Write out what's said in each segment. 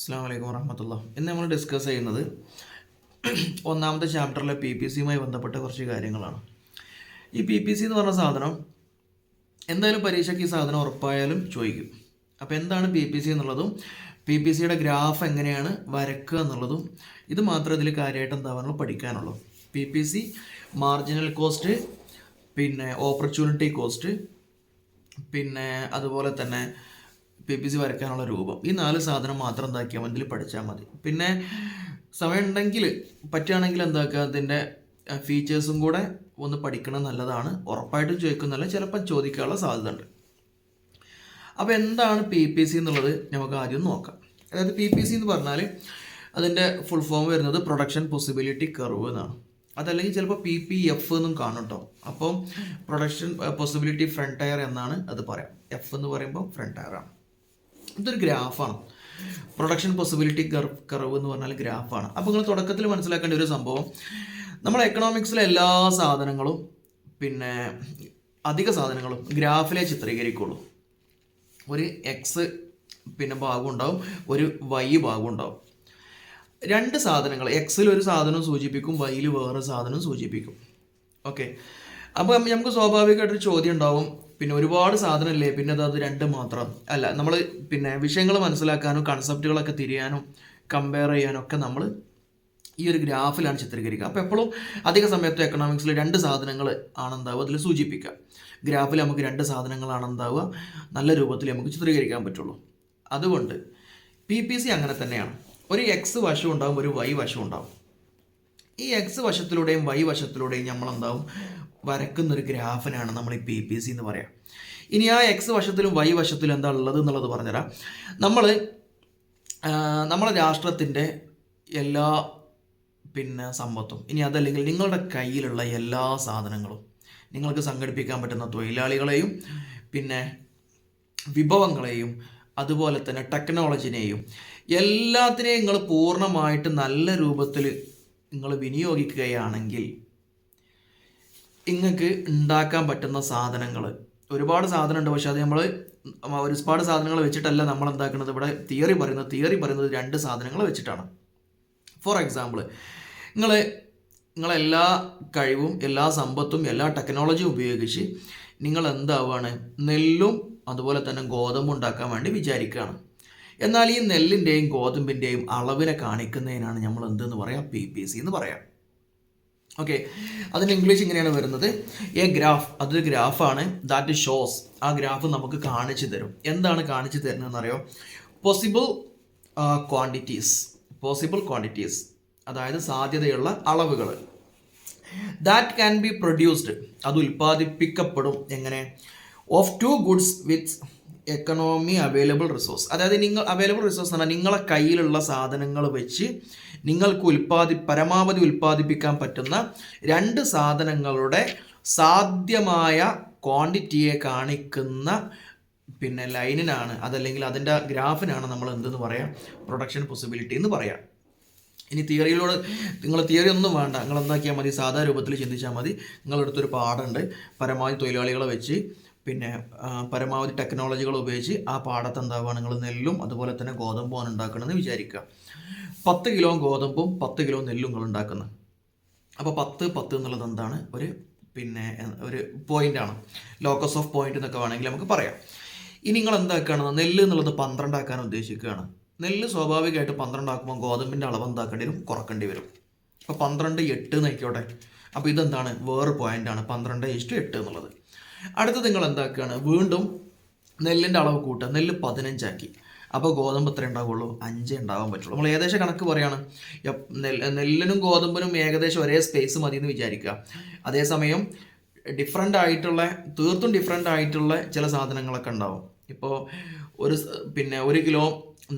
അസ്സാം വലൈക്കും വറഹമത്തുള്ള. ഇന്ന് നമ്മൾ ഡിസ്കസ് ചെയ്യുന്നത് ഒന്നാമത്തെ ചാപ്റ്ററിലെ PPC-യുമായി ബന്ധപ്പെട്ട കുറച്ച് കാര്യങ്ങളാണ്. ഈ PPC എന്ന് പറഞ്ഞ സാധനം എന്തായാലും പരീക്ഷയ്ക്ക് ഈ സാധനം ഉറപ്പായാലും ചോദിക്കും. അപ്പോൾ എന്താണ് PPC എന്നുള്ളതും PPC-യുടെ ഗ്രാഫ് എങ്ങനെയാണ് വരക്കുക എന്നുള്ളതും ഇത് മാത്രമേ ഇതിൽ കാര്യമായിട്ട് എന്താവാനുള്ളൂ പഠിക്കാനുള്ളൂ. PPC മാർജിനൽ കോസ്റ്റ്, പിന്നെ ഓപ്പർച്യൂണിറ്റി കോസ്റ്റ്, പിന്നെ അതുപോലെ തന്നെ PPC വരയ്ക്കാനുള്ള രൂപം, ഈ 4 സാധനം മാത്രം എന്താക്കിയാൽ മതി, ഇതിൽ പഠിച്ചാൽ മതി. പിന്നെ സമയം ഉണ്ടെങ്കിൽ പറ്റുകയാണെങ്കിൽ എന്താക്കുക, അതിൻ്റെ ഫീച്ചേഴ്സും കൂടെ ഒന്ന് പഠിക്കണം, നല്ലതാണ്. ഉറപ്പായിട്ടും ചോദിക്കുന്നല്ല, ചിലപ്പോൾ ചോദിക്കാനുള്ള സാധ്യത ഉണ്ട്. അപ്പോൾ എന്താണ് PPC എന്നുള്ളത് നമുക്ക് ആദ്യം നോക്കാം. അതായത് PPC എന്ന് പറഞ്ഞാൽ അതിൻ്റെ ഫുൾ ഫോം വരുന്നത് പ്രൊഡക്ഷൻ പോസിബിലിറ്റി കർവ് എന്നാണ്. അതല്ലെങ്കിൽ ചിലപ്പോൾ PPF എന്നും കാണും കേട്ടോ. അപ്പം പ്രൊഡക്ഷൻ പോസിബിലിറ്റി ഫ്രണ്ടയർ എന്നാണ് അത് പറയാം. F എന്ന് പറയുമ്പോൾ ഫ്രണ്ടയറാണ്. ഇതൊരു ഗ്രാഫാണ്. പ്രൊഡക്ഷൻ പോസിബിലിറ്റി കർവ് എന്ന് പറഞ്ഞാൽ ഗ്രാഫാണ്. അപ്പോൾ നിങ്ങൾ തുടക്കത്തിൽ മനസ്സിലാക്കേണ്ട ഒരു സംഭവം, നമ്മൾ എക്കണോമിക്സിലെ എല്ലാ സാധനങ്ങളും, പിന്നെ അധിക സാധനങ്ങളും ഗ്രാഫിലെ ചിത്രീകരിക്കുള്ളൂ. ഒരു എക്സ് പിന്നെ ഭാഗം ഉണ്ടാവും, ഒരു വൈ ഭാഗം ഉണ്ടാവും. രണ്ട് സാധനങ്ങൾ, എക്സിൽ ഒരു സാധനം സൂചിപ്പിക്കും, വൈയിൽ വേറെ സാധനം സൂചിപ്പിക്കും. ഓക്കെ, അപ്പോൾ നമുക്ക് സ്വാഭാവികമായിട്ടൊരു ചോദ്യം ഉണ്ടാവും, പിന്നെ ഒരുപാട് സാധനമല്ലേ, പിന്നെ അത് രണ്ട് മാത്രം അല്ല. നമ്മൾ പിന്നെ വിഷയങ്ങൾ മനസ്സിലാക്കാനും കൺസെപ്റ്റുകളൊക്കെ തിരിയാനും കമ്പയർ ചെയ്യാനും ഒക്കെ നമ്മൾ ഈ ഒരു ഗ്രാഫിലാണ് ചിത്രീകരിക്കുക. അപ്പോൾ എപ്പോഴും അധിക സമയത്ത് എക്കണോമിക്സിൽ രണ്ട് സാധനങ്ങൾ ആണെന്താവുക അതിൽ സൂചിപ്പിക്കുക. ഗ്രാഫിൽ നമുക്ക് രണ്ട് സാധനങ്ങളാണ് എന്താവുക, നല്ല രൂപത്തിൽ നമുക്ക് ചിത്രീകരിക്കാൻ പറ്റുള്ളൂ. അതുകൊണ്ട് PPC അങ്ങനെ തന്നെയാണ്. ഒരു എക്സ് വശം ഉണ്ടാവും, ഒരു വൈ വശം ഉണ്ടാവും. ഈ എക്സ് വശത്തിലൂടെയും വൈ വശത്തിലൂടെയും നമ്മളെന്താവും വരക്കുന്നൊരു ഗ്രാഫിനാണ് നമ്മൾ ഈ PPC എന്ന് പറയാം. ഇനി ആ എക്സ് വശത്തിലും വൈ വശത്തിലും എന്താ ഉള്ളത് എന്നുള്ളത് പറഞ്ഞുതരാം. നമ്മളെ രാഷ്ട്രത്തിൻ്റെ എല്ലാ പിന്നെ സമ്പത്തും, ഇനി അതല്ലെങ്കിൽ നിങ്ങളുടെ കയ്യിലുള്ള എല്ലാ സാധനങ്ങളും, നിങ്ങൾക്ക് സംഘടിപ്പിക്കാൻ പറ്റുന്ന തൊഴിലാളികളെയും പിന്നെ വിഭവങ്ങളെയും അതുപോലെ തന്നെ ടെക്നോളജിനെയും എല്ലാത്തിനെയും നിങ്ങൾ പൂർണ്ണമായിട്ട് നല്ല രൂപത്തിൽ നിങ്ങൾ വിനിയോഗിക്കുകയാണെങ്കിൽ നിങ്ങൾക്ക് ഉണ്ടാക്കാൻ പറ്റുന്ന സാധനങ്ങൾ ഒരുപാട് സാധനമുണ്ട്. പക്ഷെ അത് നമ്മൾ ഒരുപാട് സാധനങ്ങൾ വെച്ചിട്ടല്ല നമ്മൾ എന്താക്കുന്നത്. ഇവിടെ തിയറി പറയുന്നത് രണ്ട് സാധനങ്ങൾ വെച്ചിട്ടാണ്. ഫോർ എക്സാമ്പിൾ, നിങ്ങളെല്ലാ കഴിവും എല്ലാ സമ്പത്തും എല്ലാ ടെക്നോളജിയും ഉപയോഗിച്ച് നിങ്ങൾ എന്താവുകയാണ്, നെല്ലും അതുപോലെ തന്നെ ഗോതമ്പും ഉണ്ടാക്കാൻ വേണ്ടി വിചാരിക്കുകയാണ്. എന്നാൽ ഈ നെല്ലിൻ്റെയും ഗോതമ്പിൻ്റെയും അളവിനെ കാണിക്കുന്നതിനാണ് നമ്മൾ എന്തെന്ന് പറയാം, PPC എന്ന് പറയാം. ഓക്കെ, അതിന് ഇംഗ്ലീഷ് ഇങ്ങനെയാണ് വരുന്നത്, എ ഗ്രാഫ്. അതൊരു ഗ്രാഫാണ്. ദാറ്റ് ഷോസ്, ആ ഗ്രാഫ് നമുക്ക് കാണിച്ചു തരും. എന്താണ് കാണിച്ചു തരുന്നതെന്നറിയോ? പോസിബിൾ ക്വാണ്ടിറ്റീസ്, അതായത് സാധ്യതയുള്ള അളവുകൾ. ദാറ്റ് ക്യാൻ ബി പ്രൊഡ്യൂസ്ഡ്, അത് ഉൽപ്പാദിപ്പിക്കപ്പെടും. എങ്ങനെ? Of two goods with economy available resource. അതായത് അവൈലബിൾ റിസോഴ്സ് എന്ന് പറഞ്ഞാൽ നിങ്ങളെ കയ്യിലുള്ള സാധനങ്ങൾ വെച്ച് നിങ്ങൾക്ക് പരമാവധി ഉൽപ്പാദിപ്പിക്കാൻ പറ്റുന്ന രണ്ട് സാധനങ്ങളുടെ സാധ്യമായ ക്വാണ്ടിറ്റിയെ കാണിക്കുന്ന പിന്നെ ലൈനിനാണ്, അതല്ലെങ്കിൽ അതിൻ്റെ ഗ്രാഫിനാണ് നമ്മൾ എന്തെന്ന് പറയാം, പ്രൊഡക്ഷൻ പോസിബിലിറ്റി എന്ന് പറയാം. ഇനി തിയറിയിലൂടെ നിങ്ങൾ തിയറി ഒന്നും വേണ്ട, നിങ്ങൾ എന്താക്കിയാൽ മതി, സാധാരണ രൂപത്തിൽ ചിന്തിച്ചാൽ മതി. നിങ്ങളെടുത്തൊരു പാഠമുണ്ട്, പരമാവധി തൊഴിലാളികളെ വെച്ച് പിന്നെ പരമാവധി ടെക്നോളജികൾ ഉപയോഗിച്ച് ആ പാടത്ത് എന്താവുക, നിങ്ങൾ നെല്ലും അതുപോലെ തന്നെ ഗോതമ്പുമാണ് ഉണ്ടാക്കണമെന്ന് വിചാരിക്കുക. 10 കിലോ ഗോതമ്പും 10 കിലോ നെല്ലും നിങ്ങൾ ഉണ്ടാക്കുന്നത്. അപ്പോൾ 10 എന്നുള്ളത് എന്താണ്, ഒരു പോയിൻ്റാണ്, ലോക്കസ് ഓഫ് പോയിന്റ് എന്നൊക്കെ വേണമെങ്കിൽ നമുക്ക് പറയാം. ഇനി നിങ്ങൾ എന്താക്കുകയാണ്, നെല്ല് എന്നുള്ളത് 12 ആക്കാൻ ഉദ്ദേശിക്കുകയാണ്. നെല്ല് സ്വാഭാവികമായിട്ട് 12 ആക്കുമ്പോൾ ഗോതമ്പിൻ്റെ അളവ് എന്താക്കേണ്ടി വരും, കുറക്കേണ്ടി വരും. അപ്പോൾ 12:8 എന്നായിക്കോട്ടെ. അപ്പോൾ ഇതെന്താണ്, വേറെ പോയിൻ്റാണ് 12:8 എന്നുള്ളത്. അടുത്തത് നിങ്ങൾ എന്താക്കുകയാണ്, വീണ്ടും നെല്ലിൻ്റെ അളവ് കൂട്ടുക. നെല്ല് 15 ആക്കി. അപ്പോൾ ഗോതമ്പ് എത്ര ഉണ്ടാവുള്ളൂ, 5 ഉണ്ടാവാൻ പറ്റുള്ളൂ. നമ്മൾ ഏകദേശം കണക്ക് പറയുകയാണ്. നെല്ലിനും ഗോതമ്പിനും ഏകദേശം ഒരേ സ്പേസ് മതി എന്ന് വിചാരിക്കുക. അതേസമയം തീർത്തും ഡിഫറെൻ്റ് ആയിട്ടുള്ള ചില സാധനങ്ങളൊക്കെ ഉണ്ടാവും. ഇപ്പോൾ ഒരു കിലോ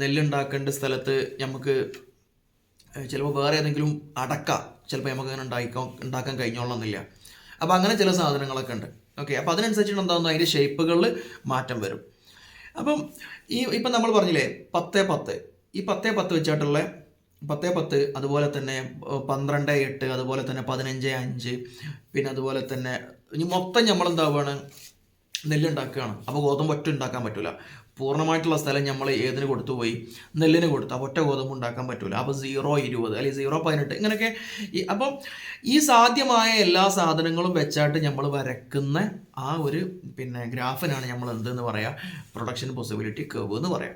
നെല്ലുണ്ടാക്കേണ്ട സ്ഥലത്ത് നമുക്ക് ചിലപ്പോൾ വേറെ ഏതെങ്കിലും ചിലപ്പോൾ നമുക്ക് അങ്ങനെ ഉണ്ടാക്കാൻ കഴിഞ്ഞോളണമെന്നില്ല. അപ്പോൾ അങ്ങനെ ചില സാധനങ്ങളൊക്കെ ഉണ്ട്. ഓക്കെ, അപ്പോൾ അതിനനുസരിച്ചിട്ട് എന്താകുന്നു, അതിൻ്റെ ഷേപ്പുകളിൽ മാറ്റം വരും. അപ്പം ഇപ്പം നമ്മൾ പറഞ്ഞില്ലേ 10:10, ഈ 10:10 വെച്ചിട്ടുള്ള 10:10, അതുപോലെ തന്നെ 12:8, അതുപോലെ തന്നെ 15:5, പിന്നെ അതുപോലെ തന്നെ ഇനി മൊത്തം നമ്മൾ എന്താവുകയാണ്, നെല്ലുണ്ടാക്കുകയാണ്. അപ്പോൾ ഗോതമ്പ് ഒറ്റ ഉണ്ടാക്കാൻ പറ്റില്ല. പൂർണ്ണമായിട്ടുള്ള സ്ഥലം നമ്മൾ ഏതിന് കൊടുത്തു പോയി, നെല്ലിന് കൊടുത്തു. അപ്പോൾ ഒറ്റ ഗോതമ്പ് ഉണ്ടാക്കാൻ പറ്റില്ല. അപ്പോൾ 0.20 അല്ലെങ്കിൽ 0.18 ഇങ്ങനെയൊക്കെ. അപ്പം ഈ സാധ്യമായ എല്ലാ സാധനങ്ങളും വെച്ചായിട്ട് നമ്മൾ വരക്കുന്ന ആ ഒരു ഗ്രാഫിനാണ് നമ്മൾ എന്തെന്ന് പറയാം, പ്രൊഡക്ഷൻ പോസിബിലിറ്റി കർവ് എന്ന് പറയാം.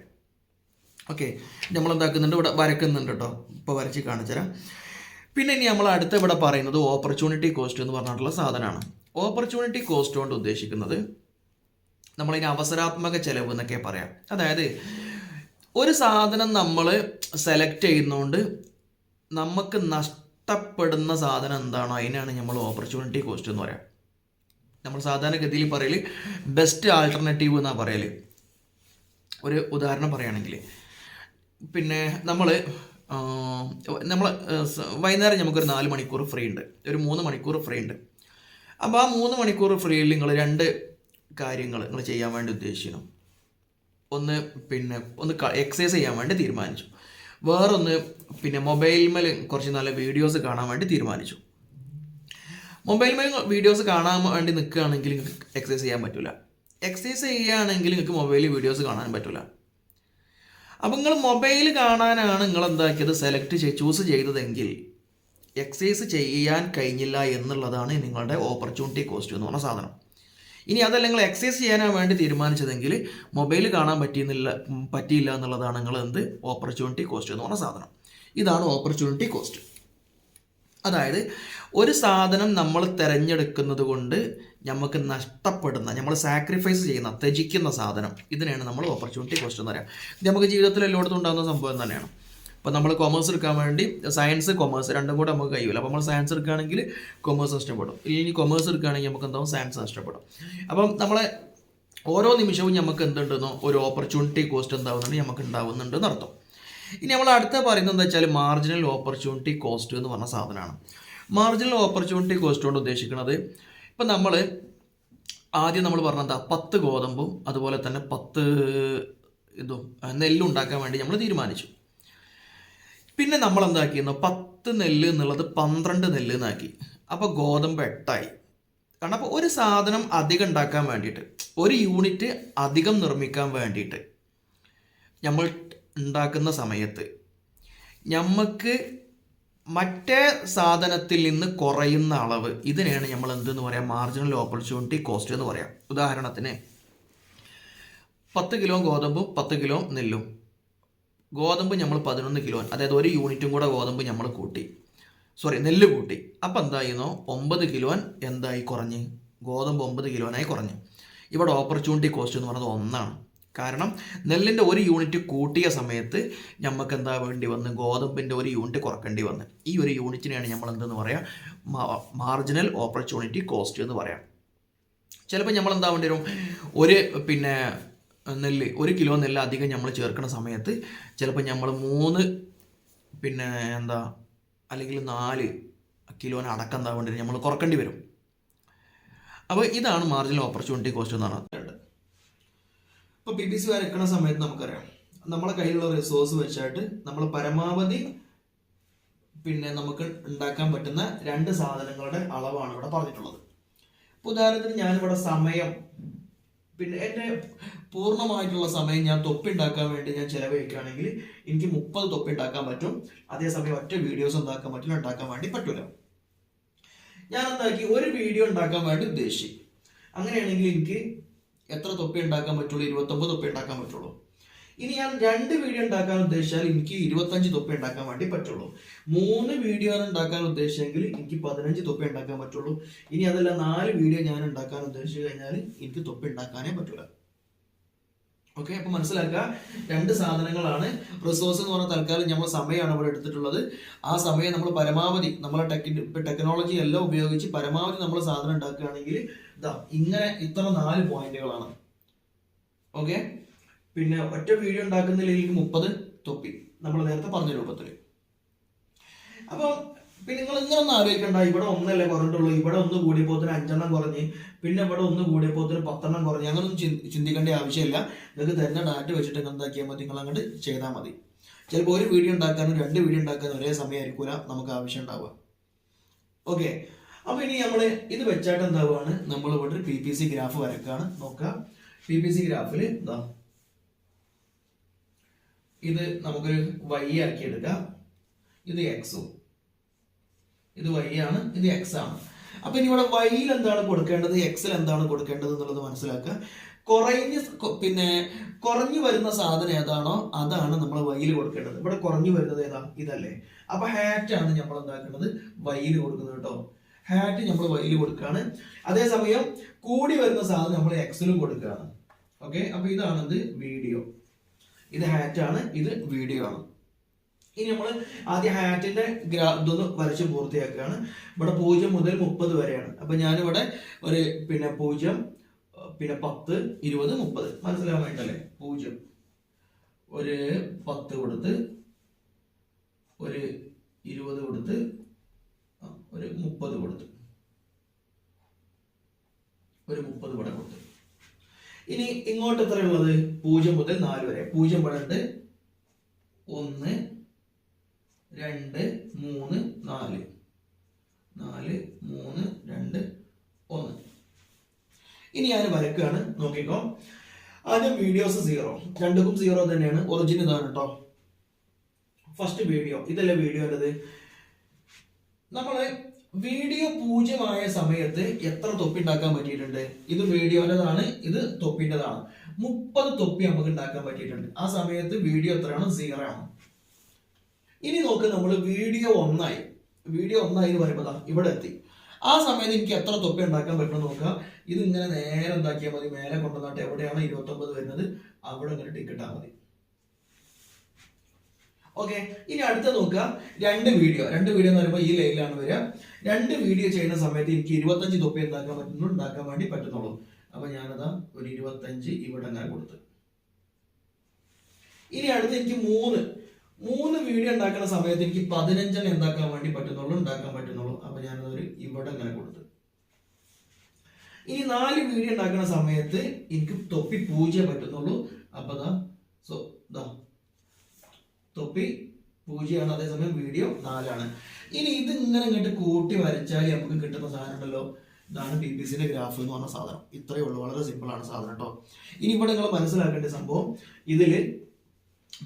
ഓക്കെ, നമ്മൾ എന്താക്കുന്നുണ്ട്, ഇവിടെ വരക്കുന്നുണ്ട് കേട്ടോ, ഇപ്പോൾ വരച്ച് കാണിച്ചു തരാം. പിന്നെ ഇനി നമ്മൾ അടുത്ത ഇവിടെ പറയുന്നത് ഓപ്പർച്യൂണിറ്റി കോസ്റ്റ് എന്ന് പറഞ്ഞിട്ടുള്ള സാധനമാണ്. ഓപ്പർച്യൂണിറ്റി കോസ്റ്റ് കൊണ്ട് ഉദ്ദേശിക്കുന്നത് നമ്മളിതിന് അവസരാത്മക ചെലവ് എന്നൊക്കെ പറയാം. അതായത് ഒരു സാധനം നമ്മൾ സെലക്ട് ചെയ്യുന്നതുകൊണ്ട് നമുക്ക് നഷ്ടപ്പെടുന്ന സാധനം എന്താണോ അതിനാണ് നമ്മൾ ഓപ്പർച്യൂണിറ്റി കോസ്റ്റ് എന്ന് പറയാം. നമ്മൾ സാധാരണഗതിയിൽ പറയൽ ബെസ്റ്റ് ആൾട്ടർനേറ്റീവ് എന്നാണ് പറയൽ. ഒരു ഉദാഹരണം പറയുകയാണെങ്കിൽ നമ്മൾ വൈകുന്നേരം നമുക്കൊരു 4 മണിക്കൂർ ഫ്രീ ഉണ്ട്, ഒരു 3 മണിക്കൂർ ഫ്രീ ഉണ്ട്. അപ്പോൾ ആ 3 മണിക്കൂർ ഫ്രീയിൽ നിങ്ങൾ 2 കാര്യങ്ങൾ നിങ്ങൾ ചെയ്യാൻ വേണ്ടി ഉദ്ദേശിക്കണം. ഒന്ന് എക്സസൈസ് ചെയ്യാൻ വേണ്ടി തീരുമാനിച്ചു. വേറൊന്ന് മൊബൈൽമേൽ കുറച്ച് നല്ല വീഡിയോസ് കാണാൻ വേണ്ടി തീരുമാനിച്ചു. മൊബൈൽമേൽ വീഡിയോസ് കാണാൻ വേണ്ടി നിൽക്കുകയാണെങ്കിൽ നിങ്ങൾക്ക് എക്സസൈസ് ചെയ്യാൻ പറ്റില്ല. എക്സസൈസ് ചെയ്യുകയാണെങ്കിൽ നിങ്ങൾക്ക് മൊബൈലിൽ വീഡിയോസ് കാണാൻ പറ്റില്ല. അപ്പം നിങ്ങൾ മൊബൈൽ കാണാനാണ് നിങ്ങൾ എന്താക്കിയത്, ചൂസ് ചെയ്തതെങ്കിൽ എക്സസൈസ് ചെയ്യാൻ കഴിഞ്ഞില്ല എന്നുള്ളതാണ് നിങ്ങളുടെ ഓപ്പർച്യൂണിറ്റി കോസ്റ്റ് എന്ന് പറഞ്ഞ സാധനം. ഇനി അതല്ല നിങ്ങൾ എക്സസൈസ് ചെയ്യാനാണ് വേണ്ടി തീരുമാനിച്ചതെങ്കിൽ മൊബൈൽ കാണാൻ പറ്റിയില്ല എന്നുള്ളതാണ് നിങ്ങൾ ഓപ്പർച്യൂണിറ്റി കോസ്റ്റ് എന്ന് പറഞ്ഞ സാധനം. ഇതാണ് ഓപ്പർച്യൂണിറ്റി കോസ്റ്റ്. അതായത് ഒരു സാധനം നമ്മൾ തിരഞ്ഞെടുക്കുന്നത് കൊണ്ട് നമുക്ക് നഷ്ടപ്പെടുന്ന, നമ്മൾ സാക്രിഫൈസ് ചെയ്യുന്ന, ത്യജിക്കുന്ന സാധനം, ഇതിനെയാണ് നമ്മൾ ഓപ്പർച്യൂണിറ്റി കോസ്റ്റ് എന്ന് പറയാം. ഇത് നമുക്ക് ജീവിതത്തിൽ എല്ലായിടത്തും ഉണ്ടാകുന്ന സംഭവം തന്നെയാണ്. അപ്പോൾ നമ്മൾ കൊമേഴ്സ് എടുക്കാൻ വേണ്ടി സയൻസ് കൊമേഴ്സ് രണ്ടും കൂടെ നമുക്ക് കഴിയില്ല. അപ്പോൾ നമ്മൾ സയൻസ് എടുക്കുകയാണെങ്കിൽ കൊമേഴ്സ് നഷ്ടപ്പെടും, ഇല്ലെങ്കിൽ കൊമേഴ്സ് എടുക്കുകയാണെങ്കിൽ നമുക്ക് എന്താവും, സയൻസ് നഷ്ടപ്പെടും. അപ്പം നമ്മളെ ഓരോ നിമിഷവും നമുക്ക് എന്തുണ്ടെന്നോ ഒരു ഓപ്പർച്യൂണിറ്റി കോസ്റ്റ് എന്താവുന്നുണ്ട് നമുക്ക് ഉണ്ടാവുന്നുണ്ട് എന്നർത്ഥം. ഇനി നമ്മൾ അടുത്ത പറയുന്നത് എന്താ വെച്ചാൽ മാർജിനൽ ഓപ്പർച്യൂണിറ്റി കോസ്റ്റ് എന്ന് പറഞ്ഞ സാധനമാണ്. മാർജിനൽ ഓപ്പർച്യൂണിറ്റി കോസ്റ്റ് കൊണ്ട് ഉദ്ദേശിക്കുന്നത് ഇപ്പം നമ്മൾ ആദ്യം നമ്മൾ പറഞ്ഞെന്താ 10 ഗോതമ്പും അതുപോലെ തന്നെ 10 നെല്ലും ഉണ്ടാക്കാൻ വേണ്ടി നമ്മൾ തീരുമാനിച്ചു. പിന്നെ നമ്മൾ എന്താക്കിയിരുന്നു, 10 നെല്ല് എന്നുള്ളത് 12 നെല്ല് എന്നാക്കി. അപ്പോൾ ഗോതമ്പ് 8ആയി. കാരണം അപ്പോൾ ഒരു സാധനം അധികം ഉണ്ടാക്കാൻ വേണ്ടിയിട്ട്, ഒരു യൂണിറ്റ് അധികം നിർമ്മിക്കാൻ വേണ്ടിയിട്ട് നമ്മൾ ഉണ്ടാക്കുന്ന സമയത്ത് നമുക്ക് മറ്റേ സാധനത്തിൽ നിന്ന് കുറയുന്ന അളവ്, ഇതിനെയാണ് നമ്മൾ എന്തെന്ന് പറയാം, മാർജിനൽ ഓപ്പർച്യൂണിറ്റി കോസ്റ്റ് എന്ന് പറയാം. ഉദാഹരണത്തിന് 10 കിലോ ഗോതമ്പും 10 കിലോ നെല്ലും. ഗോതമ്പ് നമ്മൾ 11 കിലോ, അതായത് ഒരു യൂണിറ്റും കൂടെ ഗോതമ്പ് നമ്മൾ നെല്ല് കൂട്ടി. അപ്പം എന്തായിരുന്നു, 9 കിലോ എന്തായി കുറഞ്ഞ്, ഗോതമ്പ് 9 കിലോനായി കുറഞ്ഞു. ഇവിടെ ഓപ്പർച്യൂണിറ്റി കോസ്റ്റ് എന്ന് പറയുന്നത് 1 കാരണം നെല്ലിൻ്റെ ഒരു യൂണിറ്റ് കൂട്ടിയ സമയത്ത് നമുക്ക് എന്താ വേണ്ടി വന്ന്, ഗോതമ്പിൻ്റെ ഒരു യൂണിറ്റ് കുറക്കേണ്ടി വന്ന്. ഈ ഒരു യൂണിറ്റിനെയാണ് നമ്മൾ എന്തെന്ന് പറയാം, മാർജിനൽ ഓപ്പർച്യൂണിറ്റി കോസ്റ്റ് എന്ന് പറയാം. ചിലപ്പോൾ നമ്മൾ എന്താ വേണ്ടി വരും, ഒരു കിലോ നെല്ല് അധികം നമ്മൾ ചേർക്കുന്ന സമയത്ത് ചിലപ്പോൾ നമ്മൾ 3 അല്ലെങ്കിൽ 4 കിലോന് അടക്കം എന്താ വേണ്ടി വരും, നമ്മൾ കുറക്കേണ്ടി വരും. അപ്പോൾ ഇതാണ് മാർജിനൽ ഓപ്പർച്യൂണിറ്റി കോസ്റ്റ് എന്ന് പറയുന്നത്. ഇപ്പോൾ PPC വരയ്ക്കുന്ന സമയത്ത് നമുക്കറിയാം, നമ്മളെ കയ്യിലുള്ള റിസോഴ്സ് വെച്ചായിട്ട് നമ്മൾ പരമാവധി നമുക്ക് ഉണ്ടാക്കാൻ പറ്റുന്ന 2 സാധനങ്ങളുടെ അളവാണ് ഇവിടെ പറഞ്ഞിട്ടുള്ളത്. ഇപ്പോൾ ഉദാഹരണത്തിന് ഞാനിവിടെ സമയം, എൻ്റെ പൂർണ്ണമായിട്ടുള്ള സമയം ഞാൻ തൊപ്പി ഉണ്ടാക്കാൻ വേണ്ടി ഞാൻ ചിലവഴിക്കുകയാണെങ്കിൽ എനിക്ക് 30 തൊപ്പി ഉണ്ടാക്കാൻ പറ്റും. അതേസമയം ഒറ്റ വീഡിയോസ് ഉണ്ടാക്കാൻ വേണ്ടി പറ്റില്ല. ഞാൻ എന്താക്കി, ഒരു വീഡിയോ ഉണ്ടാക്കാൻ വേണ്ടി ഉദ്ദേശിച്ചു. അങ്ങനെയാണെങ്കിൽ എനിക്ക് എത്ര തൊപ്പി ഉണ്ടാക്കാൻ പറ്റുള്ളൂ, 29 തൊപ്പി ഉണ്ടാക്കാൻ പറ്റുള്ളൂ. ഇനി ഞാൻ 2 വീഡിയോ ഉണ്ടാക്കാൻ ഉദ്ദേശിച്ചാൽ എനിക്ക് 25 തൊപ്പി ഉണ്ടാക്കാൻ വേണ്ടി പറ്റുള്ളൂ. 3 വീഡിയോ ഉണ്ടാക്കാൻ ഉദ്ദേശിച്ചെങ്കിൽ എനിക്ക് 15 തൊപ്പി ഉണ്ടാക്കാൻ പറ്റുള്ളൂ. ഇനി അതല്ല 4 വീഡിയോ ഞാൻ ഉണ്ടാക്കാൻ ഉദ്ദേശിച്ചു കഴിഞ്ഞാൽ എനിക്ക് തൊപ്പി ഉണ്ടാക്കാനേ പറ്റൂല. ഓക്കെ, അപ്പോൾ മനസ്സിലാക്കുക, 2 സാധനങ്ങളാണ്. റിസോഴ്സ് എന്ന് പറഞ്ഞ തൽക്കാലം നമ്മൾ സമയമാണ് ഇവിടെ എടുത്തിട്ടുള്ളത്. ആ സമയം നമ്മൾ പരമാവധി നമ്മളെ ടെക്നോളജി എല്ലാം ഉപയോഗിച്ച് പരമാവധി നമ്മൾ സാധനം ഉണ്ടാക്കുകയാണെങ്കിൽ ഇത്ര 4 പോയിന്റുകളാണ്. ഓക്കെ, ഒറ്റ വീഡിയോ ഉണ്ടാക്കുന്നതിലേക്ക് 30 തൊപ്പി നമ്മൾ നേരത്തെ പറഞ്ഞ രൂപത്തിൽ. അപ്പം നിങ്ങൾ ഇങ്ങനെ ഒന്നും ആലോചിക്കണ്ട, ഇവിടെ 1 കുറഞ്ഞിട്ടുള്ളൂ, ഇവിടെ 1 കൂടിയപ്പോത്തിന് 5 കുറഞ്ഞ്, പിന്നെ ഇവിടെ 1 കൂടിയപ്പോത്തിന് 10 കുറഞ്ഞ്. അങ്ങനൊന്നും ചിന്തിക്കേണ്ട ആവശ്യമില്ല. നിങ്ങൾക്ക് തരുന്ന ഡാറ്റ വെച്ചിട്ട് എന്താക്കിയാൽ മതി, നിങ്ങൾ അങ്ങോട്ട് ചെയ്താൽ മതി. ചിലപ്പോൾ ഒരു വീഡിയോ ഉണ്ടാക്കാനും 2 വീഡിയോ ഉണ്ടാക്കാനും ഒരേ സമയമായിരിക്കില്ല നമുക്ക് ആവശ്യം ഉണ്ടാവുക. ഓക്കെ, അപ്പോൾ ഇനി നമ്മൾ ഇത് വെച്ചായിട്ട് എന്താവുകയാണ്, നമ്മൾ ഇവിടെ ഒരു PPC ഗ്രാഫ് വരക്കുകയാണ്. നോക്കുക, PPC ഗ്രാഫിൽ ഇത് നമുക്കൊരു y ആക്കി എടുക്കാം. ഇത് എക്സും, ഇത് y ആണ്, ഇത് x ആണ്. അപ്പൊ ഇനി ഇവിടെ y-യിൽ എന്താണ് കൊടുക്കേണ്ടത്, x-ൽ എന്താണ് കൊടുക്കേണ്ടത് എന്നുള്ളത് മനസ്സിലാക്കുക. കുറഞ്ഞു വരുന്ന സാധനം ഏതാണോ അതാണ് നമ്മൾ y-യിൽ കൊടുക്കേണ്ടത്. ഇവിടെ കുറഞ്ഞു വരുന്നത് ഏതാ, ഇതല്ലേ. അപ്പൊ ഹാറ്റ് ആണ് നമ്മൾ എന്താക്കേണ്ടത്, y-യിൽ കൊടുക്കുന്നത് കേട്ടോ. ഹാറ്റ് നമ്മൾ y-യിൽ കൊടുക്കുകയാണ്. അതേസമയം കൂടി വരുന്ന സാധനം നമ്മൾ x-ലും കൊടുക്കുകയാണ്. ഓക്കെ, അപ്പൊ ഇതാണ് ഇത് വീഡിയോ, ഇത് ഹാറ്റ് ആണ്, ഇത് വീഡിയോ ആണ്. ഇനി നമ്മൾ ആദ്യം ഹാറ്റിന്റെ ഇതൊന്ന് വരച്ച് പൂർത്തിയാക്കുകയാണ്. ഇവിടെ 0 മുതൽ 30 വരെയാണ്. അപ്പൊ ഞാനിവിടെ ഒരു 0, 10, 20, 30 മനസ്സിലാവാൻ വേണ്ടല്ലേ. 0 ഒരു 10 കൊടുത്ത്, ഒരു 20 കൊടുത്ത്, ഒരു 30 കൊടുത്ത്, ഒരു 30 ഇവിടെ കൊടുത്ത്. ഇനി ഇങ്ങോട്ട് എത്രയുള്ളത്, 0 മുതൽ 4 വരെ. 0 ഇവിടെ ഉണ്ട്, 1, 2, 3, 4, 4, 3, 2, 1. ഇനി ഞാൻ വരക്കുകയാണ്, നോക്കിക്കോ. ആദ്യം വീഡിയോസ് 0, രണ്ടും 0 തന്നെയാണ്. ഒറിജിൻ ഇതാണ് കേട്ടോ. ഫസ്റ്റ് വീഡിയോ, ഇതല്ലേ വീഡിയോൻ്റെത്. നമ്മള് വീഡിയോ 0 ആയ സമയത്ത് എത്ര തൊപ്പി ഉണ്ടാക്കാൻ പറ്റിയിട്ടുണ്ട്, ഇത് വീഡിയോൻ്റെതാണ്, ഇത് തൊപ്പിൻ്റെതാണ്. 30 തൊപ്പി നമുക്ക് ഉണ്ടാക്കാൻ പറ്റിയിട്ടുണ്ട്. ആ സമയത്ത് വീഡിയോ എത്രയാണ്, 0 ആണ്. ഇനി നോക്ക്, നമ്മൾ വീഡിയോ 1 ആയി എന്ന് പറയുമ്പോൾ ഇവിടെ എത്തി. ആ സമയത്ത് എനിക്ക് എത്ര തൊപ്പി ഉണ്ടാക്കാൻ പറ്റുമെന്ന് നോക്കുക. ഇത് ഇങ്ങനെ നേരെ എന്താക്കിയാൽ മതി, മേലെ കൊണ്ടുവന്നിട്ട് എവിടെയാണ് 29 വരുന്നത് അവിടെ ഇങ്ങനെ ടിക്കറ്റാൽ മതി. ഓക്കെ, ഇനി അടുത്ത നോക്കുക. 2 വീഡിയോ എന്ന് പറയുമ്പോൾ ഈ ലൈനിലാണ് വരിക. 2 വീഡിയോ ചെയ്യുന്ന സമയത്ത് എനിക്ക് 25 തൊപ്പി ഉണ്ടാക്കാൻ വേണ്ടി പറ്റുന്നുള്ളൂ. അപ്പൊ ഞാനതാ ഒരു 25 ഇവിടെ അങ്ങനെ കൊടുത്ത്. ഇനി അടുത്ത് എനിക്ക് 3 വീഡിയോ ഉണ്ടാക്കുന്ന സമയത്ത് എനിക്ക് 15 ഉണ്ടാക്കാൻ പറ്റുന്നുള്ളൂ. അപ്പൊ ഞാനതൊരു ഇവിടെ അങ്ങനെ കൊടുത്തു. ഇനി 4 വീഡിയോ ഉണ്ടാക്കുന്ന സമയത്ത് എനിക്ക് തൊപ്പി 0 പറ്റുന്നുള്ളൂ. അപ്പൊ തൊപ്പി 0 ആണ്, അതേസമയം വീഡിയോ 4 ആണ്. ഇനി ഇത് ഇങ്ങനെ ഇങ്ങോട്ട് കൂട്ടി വരച്ചാൽ നമുക്ക് കിട്ടുന്ന സാധനം ഉണ്ടല്ലോ, ഇതാണ് PPCന്റെ ഗ്രാഫ് എന്ന് പറഞ്ഞ സാധനം. ഇത്രയേ ഉള്ളൂ, വളരെ സിമ്പിൾ ആണ് സാധനം കേട്ടോ. ഇനി ഇവിടെ നിങ്ങൾ മനസ്സിലാക്കേണ്ട സംഭവം, ഇതില്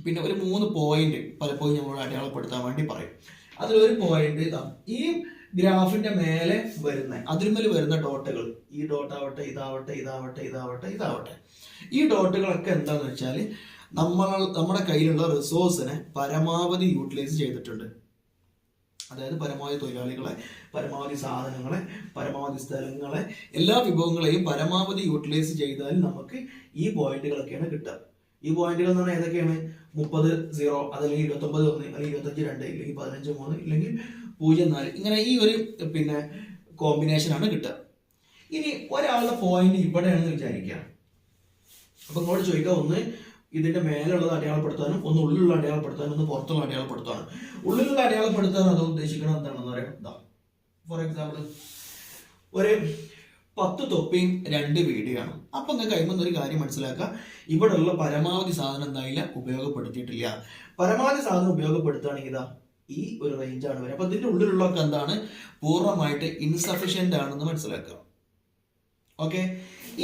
പിന്നെ ഒരു 3 പോയിന്റ് പലപ്പോഴും നമ്മൾ അടയാളപ്പെടുത്താൻ വേണ്ടി പറയും. അതിലൊരു പോയിന്റ് ഇതാ, ഈ ഗ്രാഫിന്റെ മേലെ അതിന്മേൽ വരുന്ന ഡോട്ടുകൾ, ഈ ഡോട്ടാവട്ടെ, ഇതാവട്ടെ, ഈ ഡോട്ടുകളൊക്കെ എന്താന്ന് വെച്ചാൽ നമ്മുടെ കയ്യിലുള്ള റിസോഴ്സിനെ പരമാവധി യൂട്ടിലൈസ് ചെയ്തിട്ടുണ്ട്. അതായത് പരമാവധി തൊഴിലാളികളെ, പരമാവധി സാധനങ്ങളെ, പരമാവധി സ്ഥലങ്ങളെ, എല്ലാ വിഭവങ്ങളെയും പരമാവധി യൂട്ടിലൈസ് ചെയ്താൽ നമുക്ക് ഈ പോയിന്റുകളൊക്കെയാണ് കിട്ടുക. ഈ പോയിന്റുകൾ എന്ന് പറഞ്ഞാൽ ഏതൊക്കെയാണ്, 30, 0, അതല്ലെങ്കിൽ 29, 1, അല്ലെങ്കിൽ 25, 2, ഇല്ലെങ്കിൽ 15, 3, ഇല്ലെങ്കിൽ 0, 4, ഇങ്ങനെ ഈ ഒരു കോമ്പിനേഷൻ ആണ് കിട്ടുക. ഇനി ഒരാളുടെ പോയിന്റ് ഇവിടെയാണെന്ന് വിചാരിക്കുക. അപ്പൊ ഇങ്ങോട്ട് ചോദിക്കുക, ഒന്ന് ഇതിന്റെ മേലുള്ളത് അടയാളപ്പെടുത്താനും, ഒന്ന് ഉള്ളിലുള്ള അടയാളപ്പെടുത്താനും, ഒന്ന് പുറത്തുള്ള അടയാളപ്പെടുത്താനും. ഉള്ളിലുള്ള അടയാളപ്പെടുത്താൻ അത് ഉദ്ദേശിക്കുന്നത് എന്താണെന്ന് പറയാം. ഫോർ എക്സാമ്പിൾ ഒരു 10 തൊപ്പിയും 2 വീഡിയോ ആണ്. അപ്പൊ നിങ്ങൾക്ക് കഴിയുമ്പോൾ ഒരു കാര്യം മനസ്സിലാക്കുക, ഇവിടെ ഉള്ള പരമാവധി സാധനം എന്തായില്ല, ഉപയോഗപ്പെടുത്തിയിട്ടില്ല. പരമാവധി സാധനം ഉപയോഗപ്പെടുത്തുകയാണെങ്കിൽ ഇതാ ഈ ഒരു റേഞ്ചാണ് വരിക. അപ്പൊ ഇതിന്റെ ഉള്ളിലുള്ളതൊക്കെ എന്താണ്, പൂർണ്ണമായിട്ട് ഇൻസഫിഷ്യന്റ് ആണെന്ന് മനസ്സിലാക്കുക. ഓക്കെ,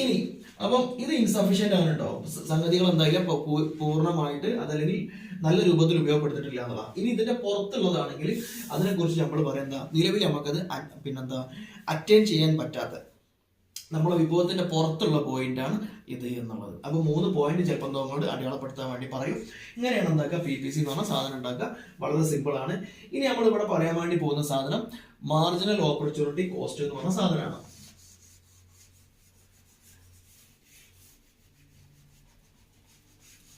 ഇനി അപ്പം ഇത് ഇൻസഫിഷ്യന്റ് ആണ് കേട്ടോ. സംഗതികൾ എന്തായാലും പൂർണ്ണമായിട്ട് അതല്ലെങ്കിൽ നല്ല രൂപത്തിൽ ഉപയോഗപ്പെടുത്തിയിട്ടില്ല എന്നുള്ളതാണ്. ഇനി ഇതിന്റെ പുറത്തുള്ളതാണെങ്കിൽ അതിനെക്കുറിച്ച് നമ്മൾ പറയുന്ന നിലവിൽ നമുക്കത് അറ്റൈൻ ചെയ്യാൻ പറ്റാത്ത നമ്മളെ വിഭവത്തിന്റെ പുറത്തുള്ള പോയിന്റ് ആണ് ഇത് എന്നുള്ളത്. അപ്പൊ 3 പോയിന്റ് ചിലപ്പോൾ അങ്ങോട്ട് അടയാളപ്പെടുത്താൻ വേണ്ടി പറയും. ഇങ്ങനെയാണ് എന്താക്കുക, PPC എന്ന് പറഞ്ഞ സാധനം ഉണ്ടാക്കുക. വളരെ സിമ്പിൾ ആണ്. ഇനി നമ്മൾ ഇവിടെ പറയാൻ വേണ്ടി പോകുന്ന സാധനം മാർജിനൽ ഓപ്പർച്യൂണിറ്റി കോസ്റ്റ് എന്ന് പറഞ്ഞ സാധനമാണ്.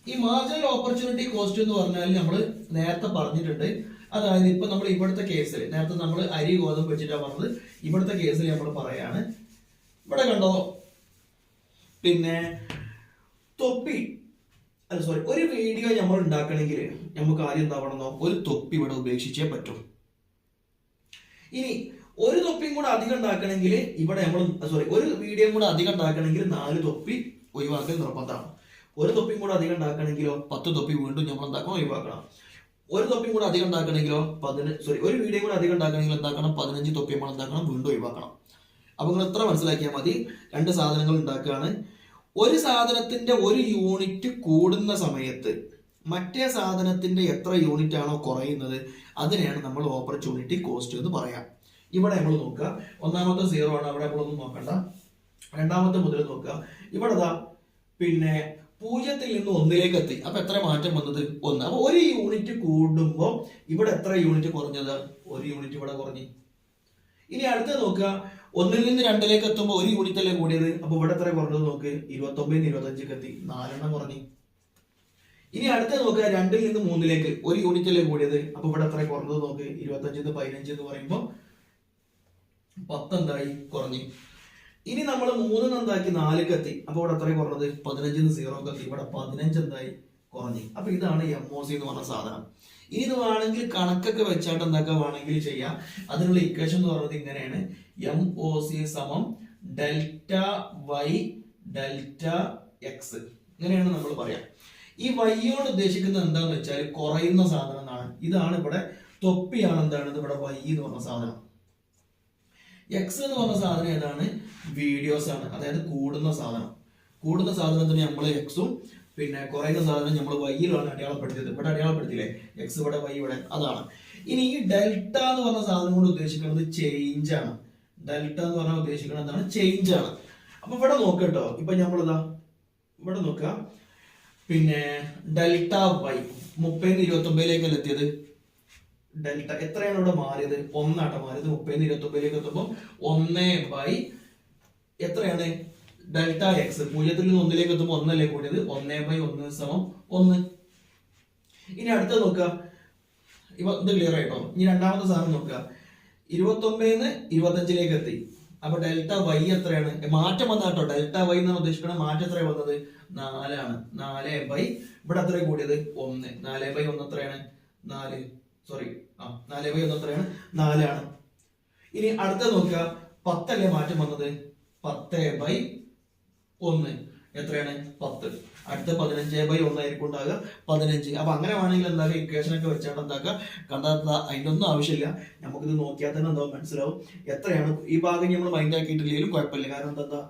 ഈ മാർജിനൽ ഓപ്പർച്യൂണിറ്റി കോസ്റ്റ് എന്ന് പറഞ്ഞാൽ നമ്മൾ നേരത്തെ പറഞ്ഞിട്ടുണ്ട്. അതായത് ഇപ്പൊ നമ്മൾ ഇവിടുത്തെ കേസിൽ, നേരത്തെ നമ്മൾ അരി ഗോതമ്പ് വെച്ചിട്ടാണ് പറഞ്ഞത്, ഇവിടുത്തെ കേസിൽ നമ്മൾ പറയാണ്, ഇവിടെ കണ്ടോ, പിന്നെ ഒരു വീഡിയോ നമ്മൾ ഉണ്ടാക്കണമെങ്കിൽ നമുക്ക് ആദ്യം എന്താവണമെന്നോ, ഒരു തൊപ്പി ഇവിടെ ഉപേക്ഷിച്ചേ പറ്റൂ. ഇനി ഒരു തൊപ്പിയും കൂടെ അധികം ഉണ്ടാക്കണമെങ്കിൽ ഇവിടെ ഒരു വീഡിയോ കൂടെ അധികം ഉണ്ടാക്കണമെങ്കിൽ 4 തൊപ്പി ഒഴിവാക്കൽ നിർബന്ധമാണ്. ഒരു തൊപ്പിയും കൂടെ അധികം ഉണ്ടാക്കണമെങ്കിലോ 10 തൊപ്പി വീണ്ടും നമ്മൾ എന്താക്കണം, ഒഴിവാക്കണം. ഒരു തൊപ്പിയും കൂടെ അധികം ഉണ്ടാക്കണമെങ്കിലോ ഒരു വീഡിയോ കൂടെ അധികം ഉണ്ടാക്കണമെങ്കിൽ എന്താക്കണം, 15 തൊപ്പി നമ്മൾ എന്താക്കണം, വീണ്ടും ഒഴിവാക്കണം. അപ്പൊ നിങ്ങൾ എത്ര മനസ്സിലാക്കിയാൽ മതി. 2 സാധനങ്ങൾ ഉണ്ടാക്കുകയാണ്. ഒരു സാധനത്തിന്റെ 1 യൂണിറ്റ് കൂടുന്ന സമയത്ത് മറ്റേ സാധനത്തിന്റെ എത്ര യൂണിറ്റ് ആണോ കുറയുന്നത് അതിനെയാണ് നമ്മൾ ഓപ്പർച്യൂണിറ്റി കോസ്റ്റ് എന്ന് പറയാം. ഇവിടെ നമ്മൾ നോക്കുക, ഒന്നാമത്തെ 0 ആണ്, അവിടെ നമ്മളൊന്നും നോക്കണ്ട. രണ്ടാമത്തെ മുതൽ നോക്കുക, ഇവിടെ പിന്നെ 0-ൽ നിന്ന് 1-ലേക്ക് എത്തി. അപ്പൊ എത്ര മാറ്റം വന്നത്? 1. അപ്പൊ 1 യൂണിറ്റ് കൂടുമ്പോൾ ഇവിടെ എത്ര യൂണിറ്റ് കുറഞ്ഞത്? 1 യൂണിറ്റ് ഇവിടെ കുറഞ്ഞു. ഇനി അടുത്ത നോക്കുക, 1-ൽ നിന്ന് 2-ലേക്ക് എത്തുമ്പോൾ 1 യൂണിറ്റ് അല്ലേ കൂടിയത്. അപ്പൊ ഇവിടെ എത്ര കുറഞ്ഞത് നോക്ക്, 29-ൽ നിന്ന് 25-ക്ക് എത്തി, 4 കുറഞ്ഞു. ഇനി അടുത്ത നോക്കുക, 2-ൽ നിന്ന് 3-ലേക്ക് 1 യൂണിറ്റ് അല്ലേ കൂടിയത്. അപ്പൊ ഇവിടെ എത്ര കുറഞ്ഞത് നോക്ക്, 25-ന്ന് 15 എന്ന് പറയുമ്പോൾ 10 എന്തായി? കുറഞ്ഞു. ഇനി നമ്മൾ 3-ന്ന് എന്താക്കി 4-ക്ക് എത്തി. അപ്പൊ ഇവിടെ എത്ര കുറഞ്ഞത്? 15-ന്ന് 0-ക്ക് എത്തി, ഇവിടെ 15 എന്തായി? കുറഞ്ഞു. അപ്പൊ ഇതാണ് MOC എന്ന് പറഞ്ഞ സാധനം. ഇനി ഇത് വേണമെങ്കിൽ കണക്കൊക്കെ വെച്ചാട്ട് എന്തൊക്കെ വേണമെങ്കിൽ ചെയ്യാം. അതിനുള്ള ഇക്വേഷൻ എന്ന് പറയുന്നത് ഇങ്ങനെയാണ്: MOC സമം ഡെൽറ്റ വൈ ഡെൽറ്റ എക്സ്. ഇങ്ങനെയാണ് നമ്മൾ പറയാം. ഈ വൈയോട് ഉദ്ദേശിക്കുന്നത് എന്താന്ന് വെച്ചാൽ കുറയുന്ന സാധനം എന്നാണ്. ഇതാണ് ഇവിടെ തൊപ്പിയാണ് എന്താണ് ഇവിടെ വൈ എന്ന് പറഞ്ഞ സാധനം. എക്സ് എന്ന് പറഞ്ഞ സാധനം ഏതാണ്? വീഡിയോസ് ആണ്, അതായത് കൂടുന്ന സാധനം. കൂടുന്ന സാധനത്തിന് നമ്മൾ എക്സും പിന്നെ കുറയുന്ന സാധനം നമ്മൾ വൈയിലാണ് അടയാളപ്പെടുത്തിയത്. ഇവിടെ അടയാളപ്പെടുത്തിയില്ലേ, എക്സ് ഇവിടെ വൈ ഇവിടെ, അതാണ്. ഇനി ഈ ഡെൽറ്റ എന്ന് പറഞ്ഞ സാധനം കൊണ്ട് ഉദ്ദേശിക്കുന്നത് ചേഞ്ച് ആണ്. ഡെൽറ്റ എന്ന് പറഞ്ഞാൽ ഉദ്ദേശിക്കുന്നത് എന്താണ്? ചേഞ്ച് ആണ്. അപ്പൊ ഇവിടെ നോക്കട്ടോ, ഇപ്പൊ നമ്മളിതാ ഇവിടെ നോക്കുക, പിന്നെ ഡെൽറ്റ വൈ 30-ന്ന് 29-ലേക്കല്ലേ എത്തിയത്. ഡെൽറ്റ എത്രയാണ് ഇവിടെ മാറിയത്? 1 ആട്ടോ മാറിയത്. 30-ന്ന് 29-ലേക്ക് എത്തുമ്പോൾ 1 എത്രയാണ്? ഡെൽറ്റ എക്സ് 0-ൽ നിന്ന് 1-ലേക്ക് എത്തുമ്പോൾ 1 അല്ലേ കൂടിയത്. 1/1 സമം 1. ഇനി അടുത്ത നോക്കുക, ഇപ്പൊ ഇത് ക്ലിയർ ആയിട്ടോ. ഇനി രണ്ടാമത്തെ സാധനം നോക്കുക, 29-ന്ന് 25-ലേക്ക് എത്തി. അപ്പൊ ഡെൽറ്റ വൈ എത്രയാണ്? മാറ്റം വന്ന കേട്ടോ, ഡെൽറ്റ വൈ എന്നാണ് ഉദ്ദേശിക്കുന്നത്. മാറ്റം എത്രയാണ് വന്നത്? 4 ആണ്. 4 ഇവിടെ എത്ര കൂടിയത്? 1. 4/1 എത്രയാണ്? 4. സോറി, 4/1 എത്രയാണ്? 4 ആണ്. ഇനി അടുത്ത നോക്കുക, 10 അല്ലേ മാറ്റം വന്നത്. 10/1 എത്രയാണ്? 10. അടുത്ത 15/1 ആയിരിക്കും ഉണ്ടാകുക, 15. അപ്പൊ അങ്ങനെ വേണമെങ്കിൽ എന്താക്കുക, ഇക്വേഷൻ ഒക്കെ വെച്ചാൽ എന്താക്കുക, കണ്ടെത്താ. അതിന്റെ ഒന്നും ആവശ്യമില്ല, നമുക്കിത് നോക്കിയാൽ തന്നെ എന്താ മനസ്സിലാവും എത്രയാണ്. ഈ ഭാഗം നമ്മൾ മൈൻഡ് ആക്കിയിട്ടില്ലെങ്കിലും കുഴപ്പമില്ല. കാരണം എന്താ